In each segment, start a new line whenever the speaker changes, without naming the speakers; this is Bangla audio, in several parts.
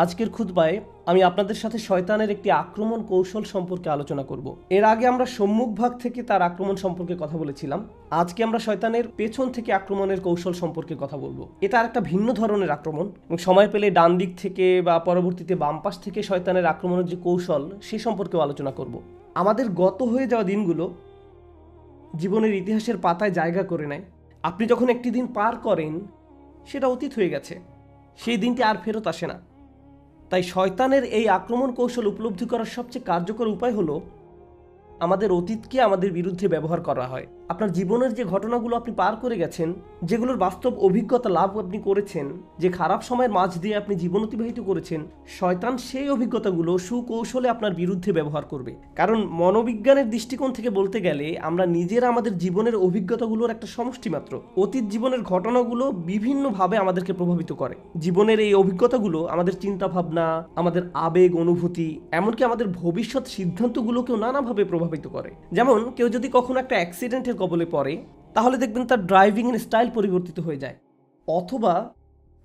আজকের খুতবায় আমি আপনাদের সাথে শয়তানের একটি আক্রমণ কৌশল সম্পর্কে আলোচনা করব। এর আগে আমরা সম্মুখ ভাগ থেকে তার আক্রমণ সম্পর্কে কথা বলেছিলাম। আজকে আমরা শয়তানের পেছন থেকে আক্রমণের কৌশল সম্পর্কে কথা বলবো। এটা আরেকটা ভিন্ন ধরনের আক্রমণ এবং সময় পেলে ডান দিক থেকে বা পরবর্তীতে বাম পাশ থেকে শয়তানের আক্রমণের যে কৌশল সে সম্পর্কেও আলোচনা করব। আমাদের গত হয়ে যাওয়া দিনগুলো জীবনের ইতিহাসের পাতায় জায়গা করে নেয়। আপনি যখন একটি দিন পার করেন সেটা অতীত হয়ে গেছে, সেই দিনটি আর ফেরত আসে না। তাই শয়তানের এই আক্রমণ কৌশল উপলব্ধি করার সবচেয়ে কার্যকর উপায় হলো আমাদের অতীতকে আমাদের বিরুদ্ধে ব্যবহার করা হয়। আপনার জীবনের যে ঘটনাগুলো আপনি পার করে গেছেন, যেগুলোর বাস্তব অভিজ্ঞতা লাভ আপনি করেছেন, যে খারাপ সময়ের মাঝ দিয়ে আপনি জীবন অতিবাহিত করেছেন, শয়তান সেই অভিজ্ঞতাগুলো সুকৌশলে আপনার বিরুদ্ধে ব্যবহার করবে। কারণ মনোবিজ্ঞানের দৃষ্টিকোণ থেকে বলতে গেলে আমরা নিজেরা আমাদের জীবনের অভিজ্ঞতাগুলোর একটা সমষ্টি মাত্র। অতীত জীবনের ঘটনাগুলো বিভিন্নভাবে আমাদেরকে প্রভাবিত করে। জীবনের এই অভিজ্ঞতাগুলো আমাদের চিন্তা ভাবনা, আমাদের আবেগ অনুভূতি, এমনকি আমাদের ভবিষ্যৎ সিদ্ধান্তগুলোকেও নানাভাবে প্রভাবিত করে। যেমন কেউ যদি কখনো একটা অ্যাক্সিডেন্টের কবলে পড়ে, তাহলে দেখবেন তার ড্রাইভিংয়ের স্টাইল পরিবর্তিত হয়ে যায়। অথবা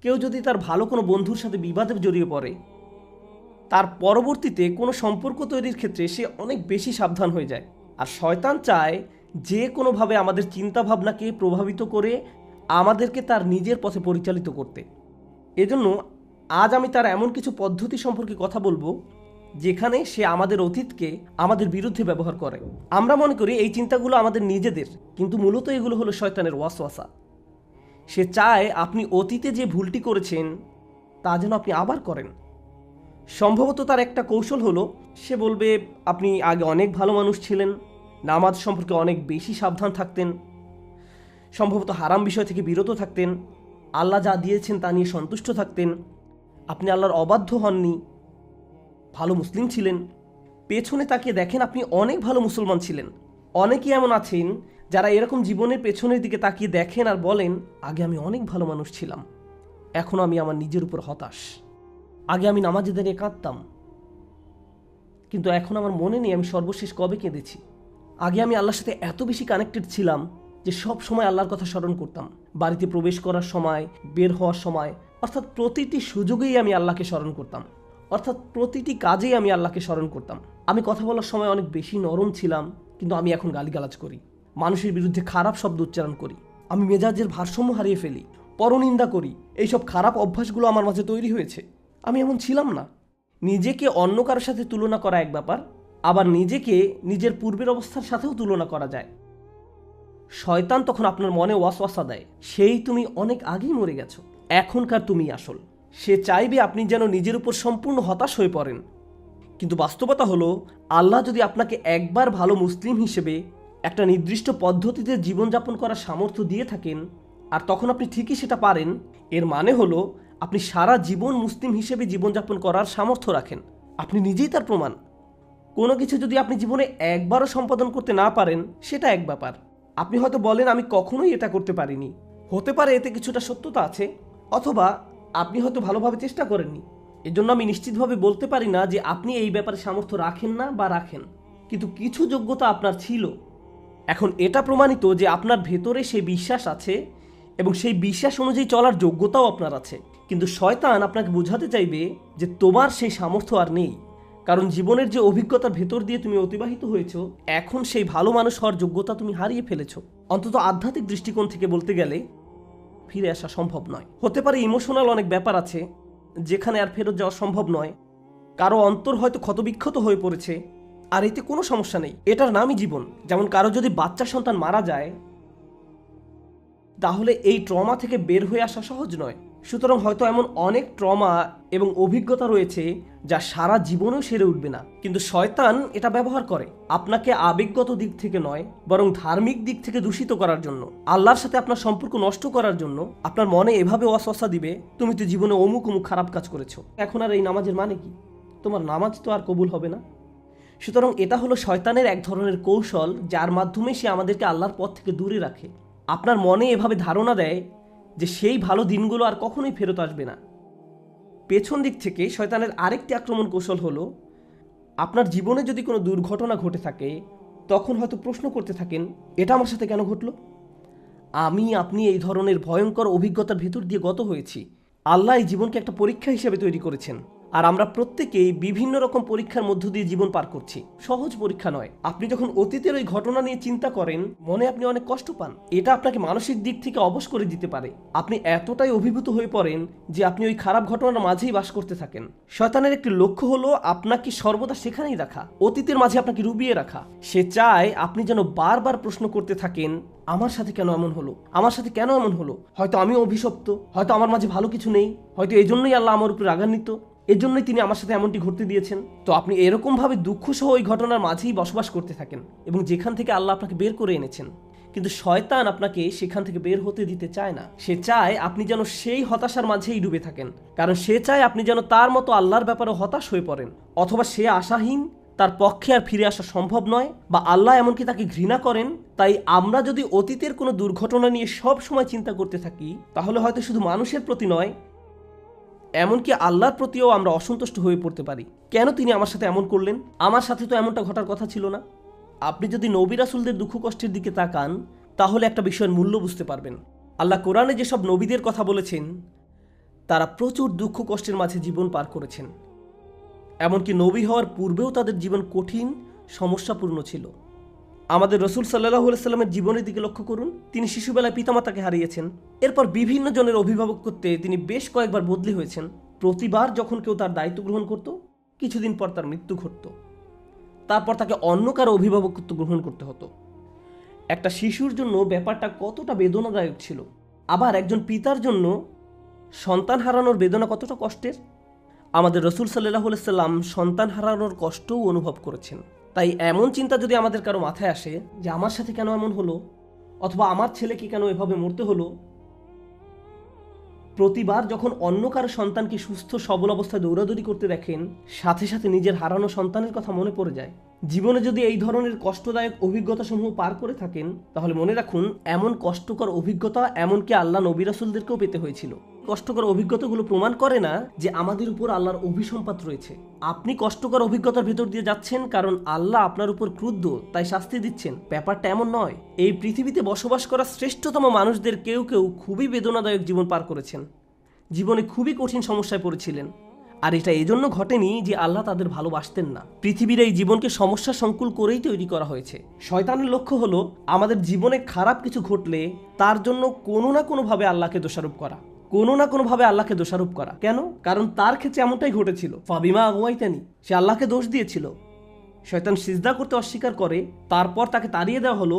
কেউ যদি তার ভালো কোনো বন্ধুর সাথে বিবাদে জড়িয়ে পড়ে, তার পরবর্তীতে কোনো সম্পর্ক তৈরির ক্ষেত্রে সে অনেক বেশি সাবধান হয়ে যায়। আর শয়তান চায় যে কোনোভাবে আমাদের চিন্তাভাবনাকে প্রভাবিত করে আমাদেরকে তার নিজের পথে পরিচালিত করতে। এজন্য আজ আমি তার এমন কিছু পদ্ধতি সম্পর্কে কথা বলবো যেখানে সে আমাদের অতীতকে আমাদের বিরুদ্ধে ব্যবহার করে। আমরা মনে করি এই চিন্তাগুলো আমাদের নিজেদের, কিন্তু মূলত এগুলো হলো শয়তানের ওয়াসওয়াসা। সে চায় আপনি অতীতে যে ভুলটি করেছেন তা যেন আপনি আবার করেন। সম্ভবত তার একটা কৌশল হলো সে বলবে আপনি আগে অনেক ভালো মানুষ ছিলেন, নামাজ সম্পর্কে অনেক বেশি সাবধান থাকতেন, সম্ভবত হারাম বিষয় থেকে বিরত থাকতেন, আল্লাহ যা দিয়েছেন তা নিয়ে সন্তুষ্ট থাকতেন, আপনি আল্লাহর অবাধ্য হননি, ভালো মুসলিম ছিলেন। পেছনে তাকিয়ে দেখেন আপনি অনেক ভালো মুসলমান ছিলেন। অনেকেই এমন আছেন যারা এরকম জীবনের পেছনের দিকে তাকিয়ে দেখেন আর বলেন আগে আমি অনেক ভালো মানুষ ছিলাম, এখন আমি আমার নিজের উপর হতাশ। আগে আমি নামাজে দাঁড়িয়ে কাঁদতাম, কিন্তু এখন আমার মনে নেই আমি সর্বশেষ কবে কেঁদেছি। আগে আমি আল্লাহর সাথে এত বেশি কানেক্টেড ছিলাম যে সব সময় আল্লাহর কথা স্মরণ করতাম। বাড়িতে প্রবেশ করার সময়, বের হওয়ার সময়, অর্থাৎ প্রতিটি সুযোগেই আমি আল্লাহকে স্মরণ করতাম, অর্থাৎ প্রতিটি কাজেই আমি আল্লাহকে স্মরণ করতাম। আমি কথা বলার সময় অনেক বেশি নরম ছিলাম, কিন্তু আমি এখন গালিগালাজ করি, মানুষের বিরুদ্ধে খারাপ শব্দ উচ্চারণ করি, আমি মেজাজের ভারসাম্য হারিয়ে ফেলি, পরনিন্দা করি। এইসব খারাপ অভ্যাসগুলো আমার মাঝে তৈরি হয়েছে। আমি এমন ছিলাম না। নিজেকে অন্য কারোর সাথে তুলনা করা এক ব্যাপার, আবার নিজেকে নিজের পূর্বের অবস্থার সাথেও তুলনা করা যায়। শয়তান তখন আপনার মনে ওয়াসওয়াসা দেয় সেই তুমি অনেক আগেই মরে গেছো, এখনকার তুমি আসল। সে চাইবে আপনি যেন নিজের উপর সম্পূর্ণ হতাশ হয়ে পড়েন। কিন্তু বাস্তবতা হলো আল্লাহ যদি আপনাকে একবার ভালো মুসলিম হিসেবে একটা নির্দিষ্ট পদ্ধতিতে জীবনযাপন করার সামর্থ্য দিয়ে থাকেন, আর তখন আপনি ঠিকই সেটা পারেন, এর মানে হলো আপনি সারা জীবন মুসলিম হিসেবে জীবনযাপন করার সামর্থ্য রাখেন। আপনি নিজেই তার প্রমাণ। কোনো কিছু যদি আপনি জীবনে একবারও সম্পাদন করতে না পারেন সেটা এক ব্যাপার। আপনি হয়তো বলেন আমি কখনোই এটা করতে পারিনি। হতে পারে এতে কিছুটা সত্যতা আছে, অথবা আপনি হয়তো ভালোভাবে চেষ্টা করেননি। এজন্য আমি নিশ্চিতভাবে বলতে পারি না যে আপনি এই ব্যাপারে সামর্থ্য রাখেন না বা রাখেন, কিন্তু কিছু যোগ্যতা আপনার ছিল। এখন এটা প্রমাণিত যে আপনার ভেতরে সেই বিশ্বাস আছে এবং সেই বিশ্বাস অনুযায়ী চলার যোগ্যতাও আপনার আছে। কিন্তু শয়তান আপনাকে বোঝাতে চাইবে যে তোমার সেই সামর্থ্য আর নেই, কারণ জীবনের যে অভিজ্ঞতার ভেতর দিয়ে তুমি অতিবাহিত হয়েছো, এখন সেই ভালো মানুষ হওয়ার যোগ্যতা তুমি হারিয়ে ফেলেছো। অন্তত আধ্যাত্মিক দৃষ্টিকোণ থেকে বলতে গেলে ফিরে আসা সম্ভব নয়। হতে পারে ইমোশনাল অনেক ব্যাপার আছে যেখানে আর ফেরত যাওয়া সম্ভব নয়। কারো অন্তর হয়তো ক্ষতবিক্ষত হয়ে পড়েছে, আর এতে কোনো সমস্যা নেই, এটার নামই জীবন। যেমন কারো যদি বাচ্চা সন্তান মারা যায়, তাহলে এই ট্রমা থেকে বের হয়ে আসা সহজ নয়। সুতরাং হয়তো এমন অনেক ট্রমা এবং অভিজ্ঞতা রয়েছে যা সারা জীবনেও সেরে উঠবে না, কিন্তু শয়তান এটা ব্যবহার করে আপনাকে আবেগগত দিক থেকে নয়, বরং ধার্মিক দিক থেকে দূষিত করার জন্য, আল্লাহর সাথে আপনার সম্পর্ক নষ্ট করার জন্য। আপনার মনে এভাবে ওয়াসওয়াসা দিবে তুমি তো জীবনে অমুক অমুক খারাপ কাজ করেছো, এখন আর এই নামাজের মানে কি, তোমার নামাজ তো আর কবুল হবে না। সুতরাং এটা হলো শয়তানের এক ধরনের কৌশল, যার মাধ্যমে সে আমাদেরকে আল্লাহর পথ থেকে দূরে রাখে। আপনার মনে এভাবে ধারণা দেয় যে সেই ভালো দিনগুলো আর কখনোই ফেরত আসবে না। পেছন দিক থেকে শয়তানের আরেকটি আক্রমণ কৌশল হলো আপনার জীবনে যদি কোনো দুর্ঘটনা ঘটে থাকে, তখন হয়তো প্রশ্ন করতে থাকেন এটা আমার সাথে কেন ঘটলো। আপনি এই ধরনের ভয়ঙ্কর অভিজ্ঞতার ভেতর দিয়ে গত হয়েছি। আল্লাহ এই জীবনকে একটা পরীক্ষা হিসেবে তৈরি করেছেন। আর আমরা প্রত্যেকেই বিভিন্ন রকম পরীক্ষার মধ্য দিয়ে জীবন পার করছি। সহজ পরীক্ষা নয়। আপনি যখন অতীতের ওই ঘটনা নিয়ে চিন্তা করেন, মনে আপনি অনেক কষ্ট পান। এটা আপনাকে মানসিক দিক থেকে অবশ করে দিতে পারে। আপনি এতটাই অভিভূত হয়ে পড়েন যে আপনি ওই খারাপ ঘটনার মাঝেই বাস করতে থাকেন। শয়তানের একটি লক্ষ্য হলো আপনাকে সর্বদা সেখানেই রাখা, অতীতের মাঝে আপনাকে ডুবিয়ে রাখা। সে চায় আপনি যেন বারবার প্রশ্ন করতে থাকেন, আমার সাথে কেন এমন হলো, আমার সাথে কেন এমন হলো, হয়তো আমি অভিশপ্ত, হয়তো আমার মাঝে ভালো কিছু নেই, হয়তো এই জন্যই আল্লাহ আমার উপর রাগান্বিত, এর জন্যই তিনি আমার সাথে এমনটি ঘটতে দিয়েছেন। তো আপনি এরকমভাবে দুঃখ সহ ওই ঘটনার মাঝেই বসবাস করতে থাকেন এবং যেখান থেকে আল্লাহ আপনাকে বের করে এনেছেন। কিন্তু শয়তান আপনাকে সেখান থেকে বের হতে দিতে চায় না। সে চায় আপনি যেন সেই হতাশার মাঝেই ডুবে থাকেন, কারণ সে চায় আপনি যেন তার মতো আল্লাহর ব্যাপারে হতাশ হয়ে পড়েন, অথবা সে আশাহীন, তার পক্ষে আর ফিরে আসা সম্ভব নয়, বা আল্লাহ এমনকি তাকে ঘৃণা করেন। তাই আমরা যদি অতীতের কোনো দুর্ঘটনা নিয়ে সব সময় চিন্তা করতে থাকি, তাহলে হয়তো শুধু মানুষের প্রতি নয়, এমনকি আল্লাহর প্রতিও আমরা অসন্তুষ্ট হয়ে পড়তে পারি। কেন তিনি আমার সাথে এমন করলেন, আমার সাথে তো এমনটা ঘটার কথা ছিল না। আপনি যদি নবী রাসূলদের দুঃখ কষ্টের দিকে তাকান, তাহলে একটা বিষয়ের মূল্য বুঝতে পারবেন। আল্লাহ কোরআনে যেসব নবীদের কথা বলেছেন, তারা প্রচুর দুঃখ কষ্টের মাঝে জীবন পার করেছেন। এমনকি নবী হওয়ার পূর্বেও তাদের জীবন কঠিন, সমস্যাপূর্ণ ছিল। আমাদের রসুল সাল্লাল্লাহু আলাইহি সাল্লামের জীবনের দিকে লক্ষ্য করুন। তিনি শিশুবেলায় পিতামাতাকে হারিয়েছেন। এরপর বিভিন্ন জনের অভিভাবক করতে তিনি বেশ কয়েকবার বদলি হয়েছেন। প্রতিবার যখন কেউ তার দায়িত্ব গ্রহণ করত, কিছুদিন পর তার মৃত্যু ঘটত। তারপর তাকে অন্য কারো অভিভাবকত্ব গ্রহণ করতে হতো। একটা শিশুর জন্য ব্যাপারটা কতটা বেদনাদায়ক ছিল। আবার একজন পিতার জন্য সন্তান হারানোর বেদনা কতটা কষ্টের। আমাদের রসুল সাল্লাল্লাহু আলাইহি সাল্লাম সন্তান হারানোর কষ্টও অনুভব করেছেন। তাই এমন চিন্তা যদি আমাদের কারো মাথায় আসে যে আমার সাথে কেন এমন হলো, অথবা আমার ছেলেকে কেন এভাবে মরতে হলো, প্রতিবার যখন অন্য কারো সন্তানকে সুস্থ সবল অবস্থায় দৌড়াদৌড়ি করতে দেখেন, সাথে সাথে নিজের হারানো সন্তানের কথা মনে পড়ে যায়। জীবনে যদি এই ধরনের কষ্টদায়ক অভিজ্ঞতাসমূহ পার করে থাকেন, তাহলে মনে রাখুন এমন কষ্টকর অভিজ্ঞতা এমনকি আল্লাহ নবী রাসূলদেরকেও পেতে হয়েছিল। কষ্টকর অভিজ্ঞতাগুলো প্রমাণ করে না যে আমাদের উপর আল্লাহর অভিসম্পাত রয়েছে। আপনি কষ্টকর অভিজ্ঞতার ভেতর দিয়ে যাচ্ছেন কারণ আল্লাহ আপনার উপর ক্রুদ্ধ, তাই শাস্তি দিচ্ছেন, ব্যাপারটা এমন নয়। এই পৃথিবীতে বসবাস করা শ্রেষ্ঠতম মানুষদের কেউ কেউ খুবই বেদনাদায়ক জীবন পার করেছেন, জীবনে খুবই কঠিন সমস্যায় পড়েছিলেন। আর এটা এজন্য ঘটেনি যে আল্লাহ তাদের ভালোবাসতেন না। পৃথিবীর এই জীবনকে সমস্যা সংকুল করেই তৈরি করা হয়েছে। শয়তানের লক্ষ্য হলো আমাদের জীবনে খারাপ কিছু ঘটলে তার জন্য কোনো না কোনোভাবে আল্লাহকে দোষারোপ করা, কোনো না কোনোভাবে আল্লাহকে দোষারোপ করা। কেন? কারণ তার ক্ষেত্রে এমনটাই ঘটেছিল। ফাবিমা আগুয়াইতানি, সে আল্লাহকে দোষ দিয়েছিল। শয়তান সিজদা করতে অস্বীকার করে, তারপর তাকে তাড়িয়ে দেওয়া হলো।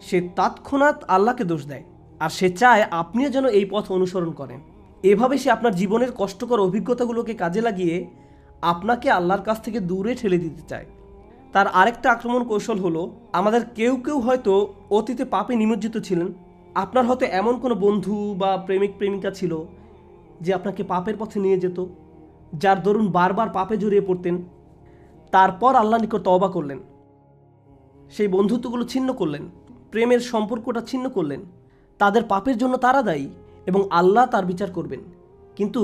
সে তৎক্ষণাৎ আল্লাহকে দোষ দেয়, আর সে চায় আপনিও যেন এই পথ অনুসরণ করেন। এভাবে সে আপনার জীবনের কষ্টকর অভিজ্ঞতাগুলোকে কাজে লাগিয়ে আপনাকে আল্লাহর কাছ থেকে দূরে ঠেলে দিতে চায়। তার আরেকটা আক্রমণ কৌশল হলো, আমাদের কেউ কেউ হয়তো অতীতে পাপে নিমজ্জিত ছিলেন। আপনার হয়তো এমন কোনো বন্ধু বা প্রেমিক প্রেমিকা ছিল যে আপনাকে পাপের পথে নিয়ে যেত, যার দরুন বারবার পাপে জড়িয়ে পড়তেন। তারপর আল্লাহর নিকট তওবা করলেন, সেই বন্ধুত্বগুলো ছিন্ন করলেন, প্রেমের সম্পর্কটা ছিন্ন করলেন। তাদের পাপের জন্য তারা দায়ী এবং আল্লাহ তার বিচার করবেন। কিন্তু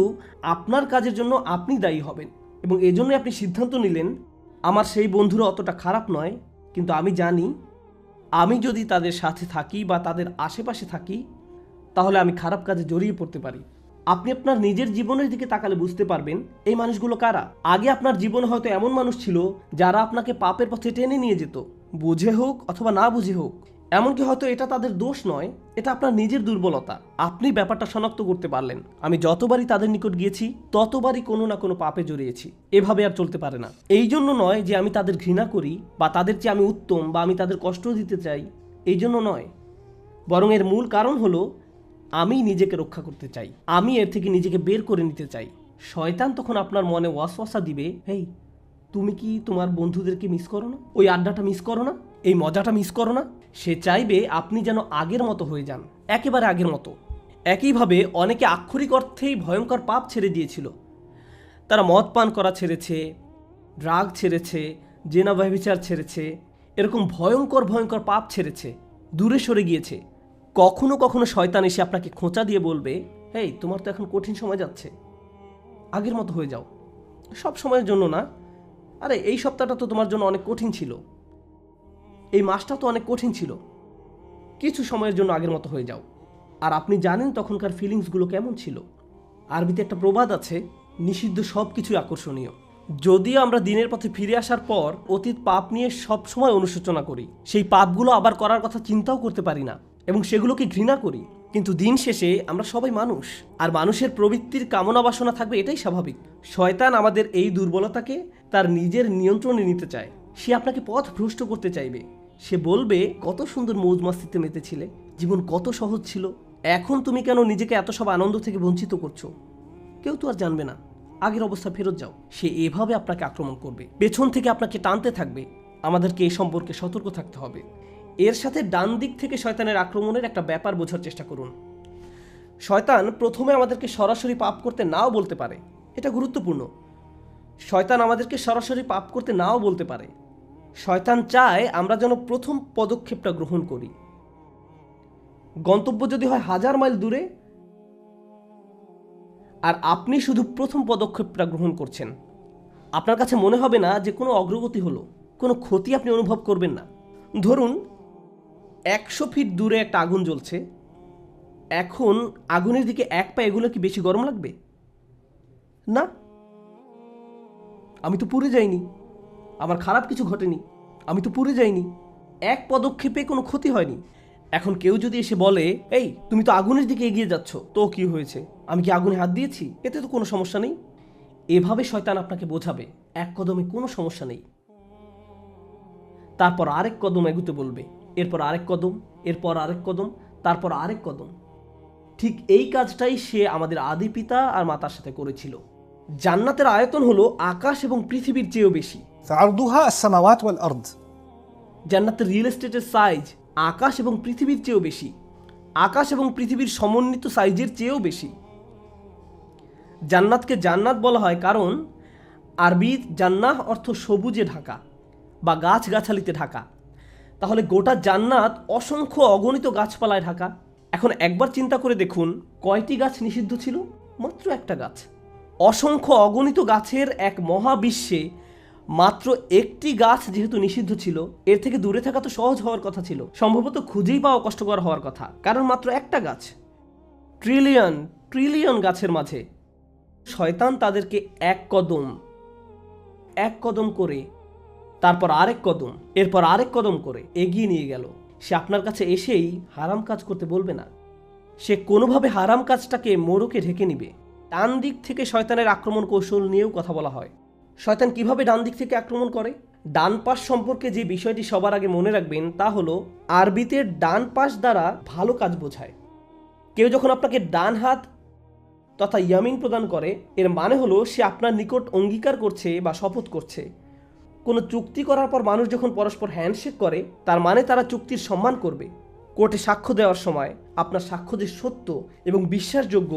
আপনার কাজের জন্য আপনি দায়ী হবেন, এবং এজন্যই আপনি সিদ্ধান্ত নিলেন আমার সেই বন্ধুরা অতটা খারাপ নয়, কিন্তু আমি জানি আমি যদি তাদের সাথে থাকি বা তাদের আশেপাশে থাকি, তাহলে আমি খারাপ কাজে জড়িয়ে পড়তে পারি। আপনি আপনার নিজের জীবনের দিকে তাকালে বুঝতে পারবেন এই মানুষগুলো কারা। আগে আপনার জীবনে হয়তো এমন মানুষ ছিল যারা আপনাকে পাপের পথে টেনে নিয়ে যেত, বুঝে হোক অথবা না বুঝে হোক। এমনকি হয়তো এটা তাদের দোষ নয়, এটা আপনার নিজের দুর্বলতা। আপনি ব্যাপারটা শনাক্ত করতে পারলেন। আমি যতবারই তাদের নিকট গিয়েছি ততবারই কোনো না কোনো পাপে জড়িয়েছি। এভাবে আর চলতে পারে না। এই জন্য নয় যে আমি তাদের ঘৃণা করি বা তাদের চেয়ে আমি উত্তম বা আমি তাদের কষ্ট দিতে চাই, এই জন্য নয়। বরং এর মূল কারণ হলো আমি নিজেকে রক্ষা করতে চাই, আমি এর থেকে নিজেকে বের করে নিতে চাই। শয়তান তখন আপনার মনে ওয়াসওয়াসা দিবে, হেই তুমি কি তোমার বন্ধুদেরকে মিস করো না, ওই আড্ডাটা মিস করো না, এই মজাটা মিস করো না। সে চাইবে আপনি যেন আগের মতো হয়ে যান, একেবারে আগের মতো। একইভাবে অনেকে আক্ষরিক অর্থেই ভয়ঙ্কর পাপ ছেড়ে দিয়েছিল। তারা মদ পান করা ছেড়েছে, ড্রাগ ছেড়েছে, জেনা ব্যভিচার ছেড়েছে, এরকম ভয়ঙ্কর ভয়ঙ্কর পাপ ছেড়েছে, দূরে সরে গিয়েছে। কখনো কখনো শয়তান এসে আপনাকে খোঁচা দিয়ে বলবে, হেই তোমার তো এখন কঠিন সময় যাচ্ছে, আগের মতো হয়ে যাও। সব সময়ের জন্য না, আরে এই সপ্তাহটা তো তোমার জন্য অনেক কঠিন ছিল, এই মাসটা তো অনেক কঠিন ছিল, কিছু সময়ের জন্য আগের মতো হয়ে যাও। আর আপনি জানেন তখনকার ফিলিংসগুলো কেমন ছিল। আরবিতে একটা প্রবাদ আছে, নিষিদ্ধ সব কিছুই আকর্ষণীয়। যদিও আমরা দিনের পথে ফিরে আসার পর অতীত পাপ নিয়ে সবসময় অনুশোচনা করি, সেই পাপগুলো আবার করার কথা চিন্তাও করতে পারি না এবং সেগুলোকে ঘৃণা করি, কিন্তু দিন শেষে আমরা সবাই মানুষ, আর মানুষের প্রবৃত্তির কামনা বাসনা থাকবে, এটাই স্বাভাবিক। শয়তান আমাদের এই দুর্বলতাকে তার নিজের নিয়ন্ত্রণে নিতে চায়। সে আপনাকে পথ ভ্রষ্ট করতে চাইবে। সে বলবে, কত সুন্দর মৌজ মাস্তিতে মেতেছিলে, জীবন কত সহজ ছিল, এখন তুমি কেন নিজেকে এত সব আনন্দ থেকে বঞ্চিত করছো? কেউ তো আর জানবে না, আগের অবস্থা ফেরত যাও। সে এভাবে আপনাকে আক্রমণ করবে, পেছন থেকে আপনাকে টানতে থাকবে। আমাদেরকে এই সম্পর্কে সতর্ক থাকতে হবে। এর সাথে ডান দিক থেকে শয়তানের আক্রমণের একটা ব্যাপার বোঝার চেষ্টা করুন। শয়তান প্রথমে আমাদেরকে সরাসরি পাপ করতে নাও বলতে পারে, এটা গুরুত্বপূর্ণ। শয়তান আমাদেরকে সরাসরি পাপ করতে নাও বলতে পারে। শয়তান চায় আমরা যেন প্রথম পদক্ষেপটা গ্রহণ করি। গন্তব্য যদি হয় 1000 মাইল দূরে, আর আপনি শুধু প্রথম পদক্ষেপটা গ্রহণ করছেন, আপনার কাছে মনে হবে না যে কোনো অগ্রগতি হলো, কোনো ক্ষতি আপনি অনুভব করবেন না। ধরুন 100 ফিট দূরে একটা আগুন জ্বলছে, এখন আগুনের দিকে এক পা এগুলো কি বেশি গরম লাগবে? না, আমি তো পুড়ে যাইনি, আমার খারাপ কিছু ঘটেনি, আমি তো পুড়ে যাইনি, এক পদক্ষেপে কোনো ক্ষতি হয়নি। এখন কেউ যদি এসে বলে, এই তুমি তো আগুনের দিকে এগিয়ে যাচ্ছ, তো কি হয়েছে, আমি কি আগুনে হাত দিয়েছি, এতে তো কোনো সমস্যা নেই। এভাবে শয়তান আপনাকে বোঝাবে এক কদমে কোনো সমস্যা নেই। তারপর আরেক কদম এগুতে বলবে, এরপর আরেক কদম, এরপর আরেক কদম, তারপর আরেক কদম। ঠিক এই কাজটাই সে আমাদের আদি পিতা আর মাতার সাথে করেছিল। জান্নাতের আয়তন হলো আকাশ এবং পৃথিবীর চেয়েও বেশি।
عرضها السماوات والأرض।
জান্নাতের রিয়েল এস্টেটের সাইজ আকাশ এবং পৃথিবীর চেয়েও বেশি, আকাশ এবং পৃথিবীর সমন্বিত সাইজের চেয়েও বেশি। জান্নাতকে জান্নাত বলা হয় কারণ আরবি জান্নাহ অর্থ সবুজে ঢাকা বা গাছগাছালিতে ঢাকা। তাহলে গোটা জান্নাত অসংখ্য অগণিত গাছপালায় ঢাকা। এখন একবার চিন্তা করে দেখুন, কয়টি গাছ নিষিদ্ধ ছিল? মাত্র একটা গাছ। অসংখ্য অগণিত গাছের এক মহাবিশ্বে মাত্র একটি গাছ যেহেতু নিষিদ্ধ ছিল, এর থেকে দূরে থাকা তো সহজ হওয়ার কথা ছিল, সম্ভবত খুঁজেই পাওয়া কষ্টকর হওয়ার কথা, কারণ মাত্র একটা গাছ। ট্রিলিয়ন ট্রিলিয়ন গাছের মাঝে শয়তান তাদেরকে এক কদম করে, তারপর আরেক কদম, এরপর আরেক কদম করে এগিয়ে নিয়ে গেল। সে আপনার কাছে এসেই হারাম কাজ করতে বলবে না, সে কোনোভাবে হারাম কাজটাকে মোড়কে ঢেকে নিবে। ডান দিক থেকে শয়তানের আক্রমণ কৌশল নিয়েও কথা বলা হয়। শয়তান কিভাবে ডান দিক থেকে আক্রমণ করে? ডান পাশ সম্পর্কে যে বিষয়টি সবার আগে মনে রাখবেন তা হলো, আরবিতে ডান পাশ দ্বারা ভালো কাজ বোঝায়। কেউ যখন আপনাকে ডান হাত তথা ইয়ামিন প্রদান করে, এর মানে হলো সে আপনার নিকট অঙ্গীকার করছে বা শপথ করছে। কোনো চুক্তি করার পর মানুষ যখন পরস্পর হ্যান্ডশেক করে, তার মানে তারা চুক্তির সম্মান করবে। কোর্টে সাক্ষ্য দেওয়ার সময় আপনার সাক্ষ্য যে সত্য এবং বিশ্বাসযোগ্য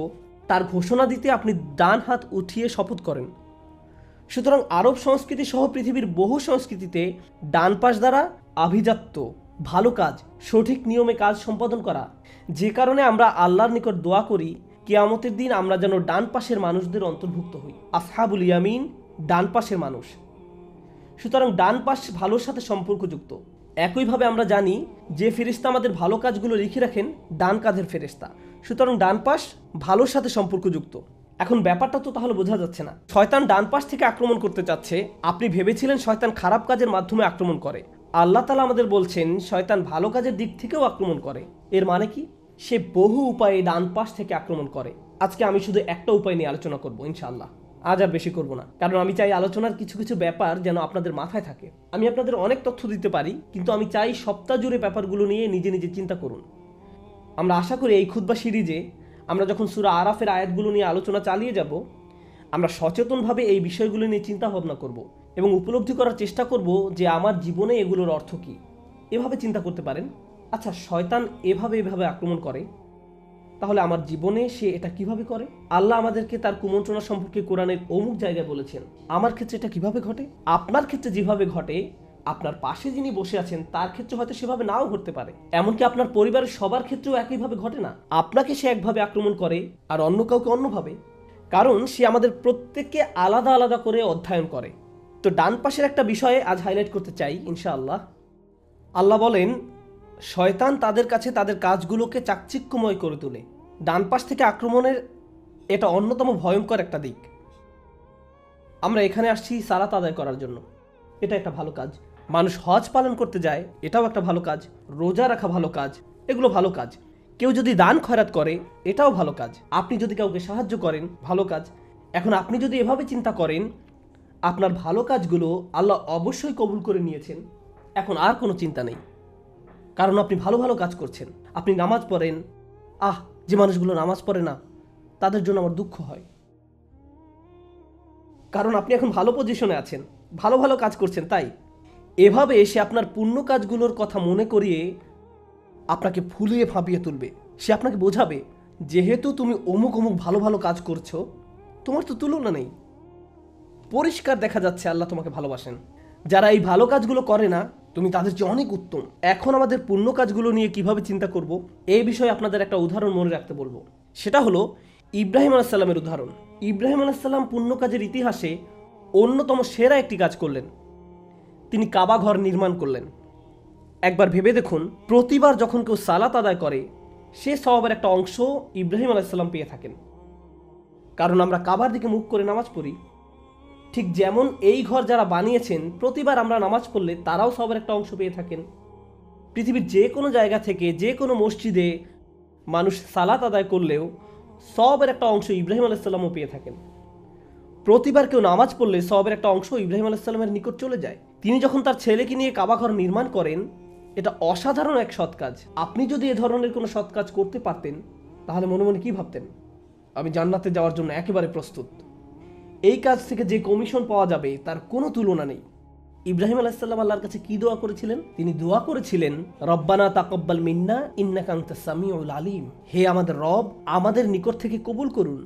তার ঘোষণা দিতে আপনি ডান হাত উঠিয়ে শপথ করেন। সুতরাং আরব সংস্কৃতি সহ পৃথিবীর বহু সংস্কৃতিতে ডান পাশ দ্বারা আভিজাত্য, ভালো কাজ, সঠিক নিয়মে কাজ সম্পাদন করা, যে কারণে আমরা আল্লাহর নিকট দোয়া করি কিয়ামতের দিন আমরা যেন ডান পাশের মানুষদের অন্তর্ভুক্ত হই, আসহাবুল ইয়ামিন, ডান পাশের মানুষ। সুতরাং ডান পাশ ভালোর সাথে সম্পর্কযুক্ত। একইভাবে আমরা জানি যে ফেরেশতা আমাদের ভালো কাজগুলো লিখে রাখেন ডান কাঁধের ফেরেশতা, সুতরাং ডান পাশ ভালোর সাথে সম্পর্কযুক্ত। এখন ব্যাপারটা তো তাহলে বোঝা যাচ্ছে না, শয়তান ডান পাশ থেকে আক্রমণ করতে চাচ্ছে। আপনি ভেবেছিলেন শয়তান খারাপ কাজের মাধ্যমে আক্রমণ করে, আল্লাহ তাআলা আমাদের বলছেন শয়তান ভালো কাজের দিক থেকেও আক্রমণ করে। এর মানে কি? সে বহু উপায়ে ডান পাশ থেকে আক্রমণ করে। আজকে আমি শুধু একটা উপায় নিয়ে আলোচনা করব ইনশাআল্লাহ, আজ আর বেশি করব না, কারণ আমি চাই আলোচনার কিছু কিছু ব্যাপার যেন আপনাদের মাথায় থাকে। আমি আপনাদের অনেক তথ্য দিতে পারি, কিন্তু আমি চাই সপ্তাহ জুড়ে ব্যাপারগুলো নিয়ে নিজে নিজে চিন্তা করুন। আমরা আশা করি এই খুতবা সিরিজে আমরা যখন সূরা আরাফের আয়াতগুলো নিয়ে আলোচনা চালিয়ে যাব, আমরা সচেতনভাবে এই বিষয়গুলো নিয়ে চিন্তা ভাবনা করব এবং উপলব্ধি করার চেষ্টা করব যে আমার জীবনে এগুলোর অর্থ কী। এভাবে চিন্তা করতে পারেন, আচ্ছা শয়তান এভাবে আক্রমণ করে, তাহলে আমার জীবনে সে এটা কিভাবে করে? আল্লাহ আমাদেরকে তার কুমন্ত্রণা সম্পর্কে কোরআনের অমুক জায়গায় বলেছেন, আমার ক্ষেত্রে এটা কিভাবে ঘটে? আপনার ক্ষেত্রে যেভাবে ঘটে, আপনার পাশে যিনি বসে আছেন তার ক্ষেত্রে হয়তো সেভাবে নাও ঘটতে পারে। এমনকি আপনার পরিবারের সবার ক্ষেত্রেও একইভাবে ঘটে না। আপনাকে সে একভাবে আক্রমণ করে আর অন্য কাউকে অন্যভাবে, কারণ সে আমাদের প্রত্যেককে আলাদা আলাদা করে অধ্যয়ন করে। তো ডান পাশের একটা বিষয়ে আজ হাইলাইট করতে চাই ইনশাআল্লাহ। আল্লাহ বলেন শয়তান তাদের কাছে তাদের কাজগুলোকে চাকচিক্যময় করে তোলে। ডান পাশ থেকে আক্রমণের এটা অন্যতম ভয়ঙ্কর একটা দিক। আমরা এখানে আসছি সালাত আদায় করার জন্য, এটা একটা ভালো কাজ। মানুষ হজ পালন করতে যায়, এটাও একটা ভালো কাজ। রোজা রাখা ভালো কাজ, এগুলো ভালো কাজ। কেউ যদি দান খয়রাত করে, এটাও ভালো কাজ। আপনি যদি কাউকে সাহায্য করেন, ভালো কাজ। এখন আপনি যদি এভাবে চিন্তা করেন আপনার ভালো কাজগুলো আল্লাহ অবশ্যই কবুল করে নিয়েছেন, এখন আর কোনো চিন্তা নেই, কারণ আপনি ভালো ভালো কাজ করছেন। আপনি নামাজ পড়েন, যে মানুষগুলো নামাজ পড়ে না তাদের জন্য আমার দুঃখ হয়, কারণ আপনি এখন ভালো পজিশনে আছেন, ভালো ভালো কাজ করছেন। তাই এভাবে সে আপনার পুণ্য কাজগুলোর কথা মনে করিয়ে আপনাকে ফুলিয়ে ফাঁপিয়ে তুলবে। সে আপনাকে বোঝাবে, যেহেতু তুমি অমুক অমুক ভালো ভালো কাজ করছো, তোমার তো তুলনা নেই, পরিষ্কার দেখা যাচ্ছে আল্লাহ তোমাকে ভালোবাসেন। যারা এই ভালো কাজগুলো করে না, তুমি তাদের চেয়ে অনেক উত্তম। এখন আমাদের পুণ্য কাজগুলো নিয়ে কিভাবে চিন্তা করব, এই বিষয়ে আপনাদের একটা উদাহরণ মনে রাখতে বলবো। সেটা হলো ইব্রাহিম আলাইহিস সালামের উদাহরণ। ইব্রাহিম আলাইহিস সালাম পুণ্য কাজের ইতিহাসে অন্যতম সেরা একটি কাজ করলেন, তিনি কাবা ঘর নির্মাণ করলেন। একবার ভেবে দেখুন, প্রতিবার যখন কেউ সালাত আদায় করে, সে সওয়াবের একটা অংশ ইব্রাহিম আলাইহিস সালাম পেয়ে থাকেন, কারণ আমরা কাবার দিকে মুখ করে নামাজ পড়ি। ঠিক যেমন এই ঘর যারা বানিয়েছেন, প্রতিবার আমরা নামাজ পড়লে তারাও সবার একটা অংশ পেয়ে থাকেন। পৃথিবীর যে কোনো জায়গা থেকে যে কোনো মসজিদে মানুষ সালাত আদায় করলেও সবের একটা অংশ ইব্রাহিম আলাইহিস সালামও পেয়ে থাকেন। প্রতিবার কেউ নামাজ পড়লে সবের একটা অংশ ইব্রাহিম আলাইহিস সালামের নিকট চলে যায়। তিনি যখন তার ছেলেকে নিয়ে কাবা ঘর নির্মাণ করেন, এটা অসাধারণ এক সৎ কাজ। আপনি যদি এ ধরনের কোনো সৎ কাজ করতে পারতেন, তাহলে মনে মনে কি ভাবতেন? আমি জান্নাতে যাওয়ার জন্য একেবারে প্রস্তুত। এই কাজ থেকে যে কমিশন পাওয়া যাবে তার কোনো তুলনা নেই। ইব্রাহিম আলাইহিস সালাম আল্লাহর কাছে কি দোয়া করেছিলেন? তিনি দোয়া করেছিলেন, রব্বানা তাকাব্বাল মিন্না ইন্নাকা আনতাস সামিউল আলিম। হে আমাদের রব, আমাদের নিকট থেকে কবুল করুন।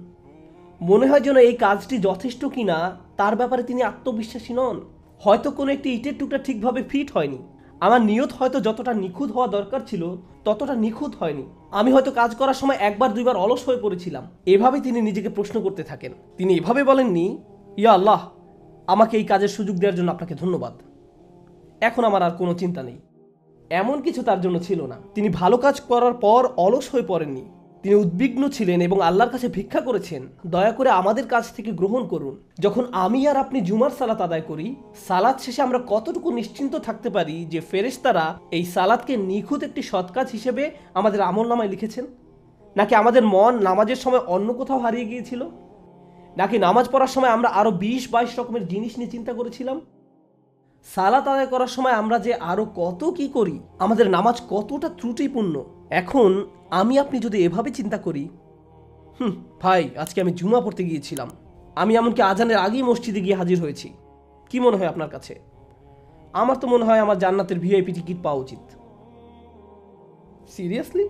মনে হয় যেন এই কাজটি যথেষ্ট কিনা তার ব্যাপারে তিনি আত্মবিশ্বাসী নন। হয়তো কোনো একটি ইটের টুকরা ঠিকভাবে ফিট হয়নি, আমার নিয়ত হয়তো যতটা নিখুঁত হওয়া দরকার ছিল ততটা নিখুঁত হয়নি, আমি হয়তো কাজ করার সময় একবার দুইবার অলস হয়ে পড়েছিলাম। এভাবে তিনি নিজেকে প্রশ্ন করতে থাকেন। তিনি এভাবে বলেননি, ইয়া আল্লাহ, আমাকে এই কাজের সুযোগ দেওয়ার জন্য আপনাকে ধন্যবাদ, এখন আমার আর কোনো চিন্তা নেই। এমন কিছু তার জন্য ছিল না। তিনি ভালো কাজ করার পর অলস হয়ে পড়েননি, তিনি উদ্বিগ্ন ছিলেন এবং আল্লাহর কাছে ভিক্ষা করেছেন, দয়া করে আমাদের কাছ থেকে গ্রহণ করুন। যখন আমি আর আপনি জুমার সালাত আদায় করি, সালাত শেষে আমরা কতটুকু নিশ্চিন্ত থাকতে পারি যে ফেরেশতারা এই সালাতকে নিখুঁত একটি সৎ কাজ হিসেবে আমাদের আমলনামায় লিখেছেন? নাকি আমাদের মন নামাজের সময় অন্য কোথাও হারিয়ে গিয়েছিল? নাকি নামাজ পড়ার সময় আমরা আরো 20-22 রকমের জিনিস নিয়ে চিন্তা করেছিলাম? সালাত আদায় করার সময় আমরা যে আরো কত কি করি, আমাদের নামাজ কতটা ত্রুটিপূর্ণ। এখন আমি আপনি যদি এভাবে চিন্তা করি, ভাই আজকে আমি জুমা পড়তে গিয়েছিলাম, আমি এমনকি আজানের আগেই মসজিদে গিয়ে হাজির হয়েছি, কি মনে হয় আপনার কাছে? আমার তো মনে হয় আমার জান্নাতের ভিআইপি টিকিট পাওয়া উচিত। সিরিয়াসলি,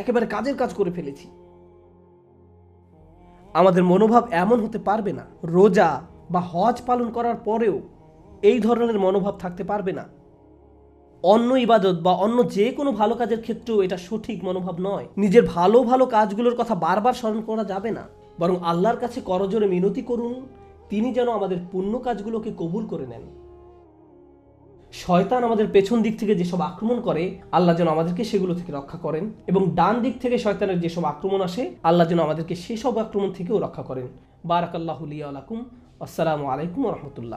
একেবারে কাজের কাজ করে ফেলেছি। আমাদের মনোভাব এমন হতে পারবে না। রোজা বা হজ পালন করার পরেও এই ধরনের মনোভাব থাকতে পারবে না। অন্য ইবাদত বা অন্য যে কোনো ভালো কাজের ক্ষেত্রেও এটা সঠিক মনোভাব নয়। নিজের ভালো ভালো কাজগুলোর কথা বারবার স্মরণ করা যাবে না, বরং আল্লাহর কাছে করজোরে মিনতি করুন, তিনি যেন আমাদের পুণ্য কাজগুলোকে কবুল করে নেন। শয়তান আমাদের পেছন দিক থেকে যেসব আক্রমণ করে, আল্লাহ যেন আমাদেরকে সেগুলো থেকে রক্ষা করেন, এবং ডান দিক থেকে শয়তানের যেসব আক্রমণ আসে, আল্লাহ যেন আমাদেরকে সেসব আক্রমণ থেকেও রক্ষা করেন। বারাকাল্লাহু লি ওয়া লাকুম। আসসালামু আলাইকুম ওয়া রাহমাতুল্লাহ।